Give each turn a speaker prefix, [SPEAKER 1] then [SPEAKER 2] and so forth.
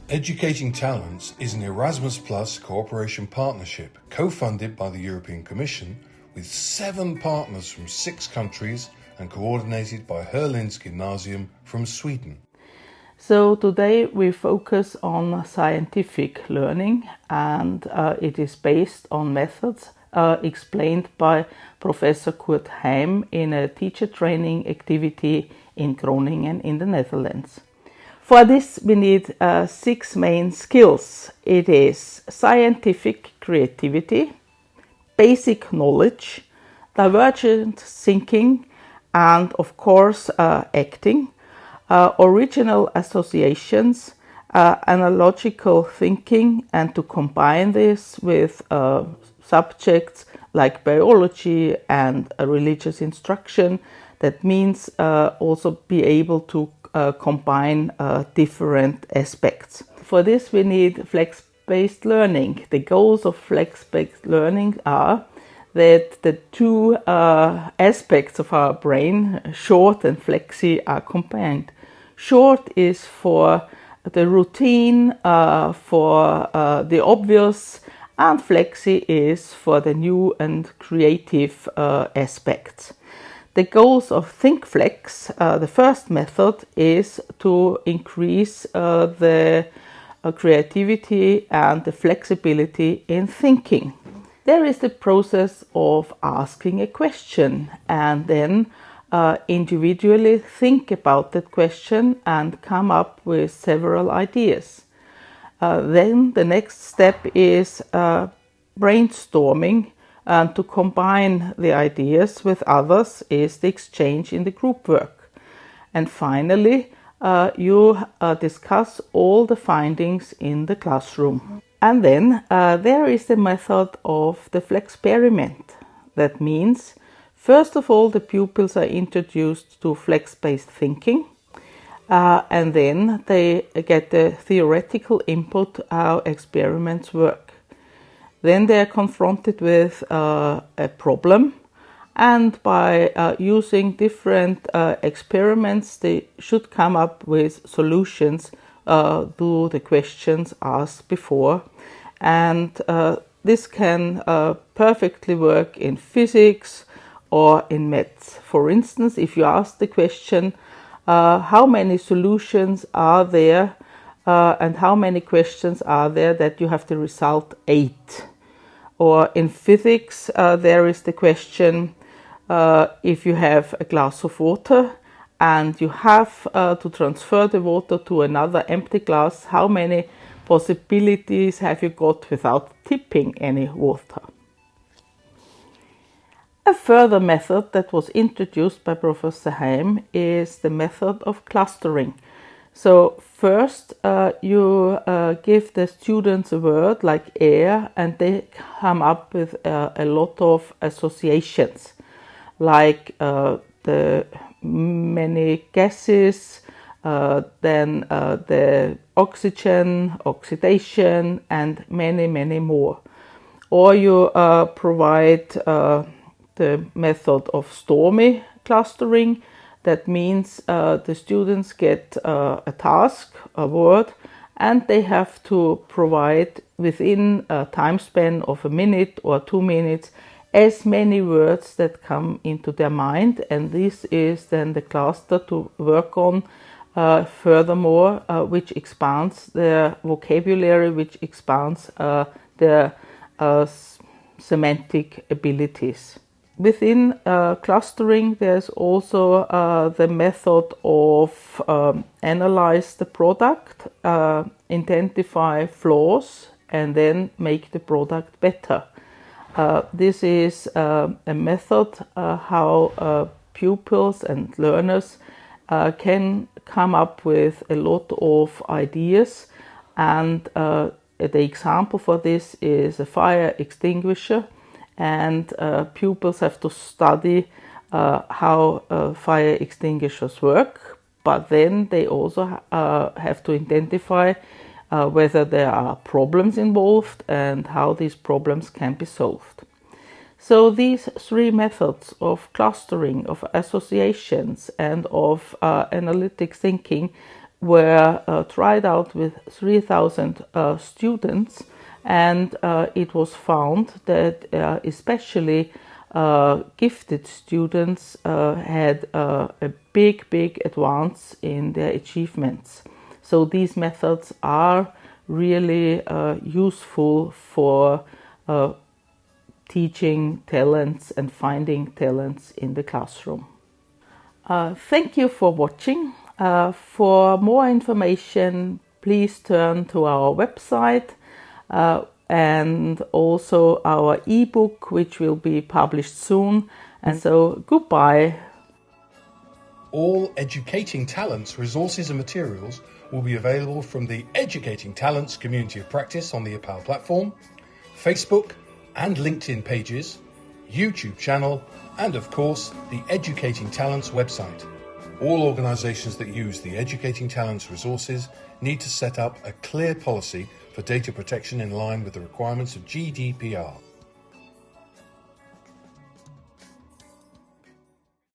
[SPEAKER 1] Educating Talents is an Erasmus Plus cooperation partnership co-funded by the European Commission with 7 partners from 6 countries and coordinated by Sjolins Gymnasium from Sweden.
[SPEAKER 2] So today we focus on scientific learning, and it is based on methods explained by Professor Kurt Heim in a teacher training activity in Groningen in the Netherlands. For this we need 6 main skills. It is scientific creativity, basic knowledge, divergent thinking, and of course acting, original associations, analogical thinking, and to combine this with subjects like biology and religious instruction. That means also be able to combine different aspects. For this we need flex-based learning. The goals of flex-based learning are that the 2 aspects of our brain, short and flexi, are combined. Short is for the routine, for the obvious, and flexi is for the new and creative aspects. The goals of ThinkFlex, the first method, is to increase the creativity and the flexibility in thinking. There is the process of asking a question and then individually think about that question and come up with several ideas. Then the next step is brainstorming, and to combine the ideas with others is the exchange in the group work. And finally, you discuss all the findings in the classroom. And then there is the method of the flexperiment. That means, first of all, the pupils are introduced to flex-based thinking, and then they get the theoretical input how experiments work. Then they are confronted with a problem, and by using different experiments they should come up with solutions to the questions asked before. And this can perfectly work in physics or in maths. For instance, if you ask the question, how many solutions are there and how many questions are there that you have the result 8? Or in physics, there is the question, if you have a glass of water and you have to transfer the water to another empty glass, how many possibilities have you got without tipping any water? A further method that was introduced by Professor Heim is the method of clustering. So first you give the students a word like air, and they come up with a lot of associations, like the many gases, then the oxygen, oxidation, and many more. Or you provide the method of stormy clustering. That means the students get a task, a word, and they have to provide within a time span of a minute or 2 minutes as many words that come into their mind, and this is then the cluster to work on furthermore, which expands their vocabulary, which expands their semantic abilities. Within clustering, there's also the method of analyze the product, identify flaws, and then make the product better. This is a method how pupils and learners can come up with a lot of ideas, and the example for this is a fire extinguisher. And pupils have to study how fire extinguishers work, but then they also have to identify whether there are problems involved and how these problems can be solved. So these 3 methods of clustering, of associations, and of analytic thinking were tried out with 3,000 students, and it was found that especially gifted students had a big advance in their achievements. So these methods are really useful for teaching talents and finding talents in the classroom. Thank you for watching. For more information, please turn to our website and also our ebook, which will be published soon. And so, goodbye.
[SPEAKER 1] All Educating Talents resources and materials will be available from the Educating Talents Community of Practice on the APAL platform, Facebook and LinkedIn pages, YouTube channel, and of course the Educating Talents website. All organisations that use the Educating Talents resources need to set up a clear policy for data protection in line with the requirements of GDPR.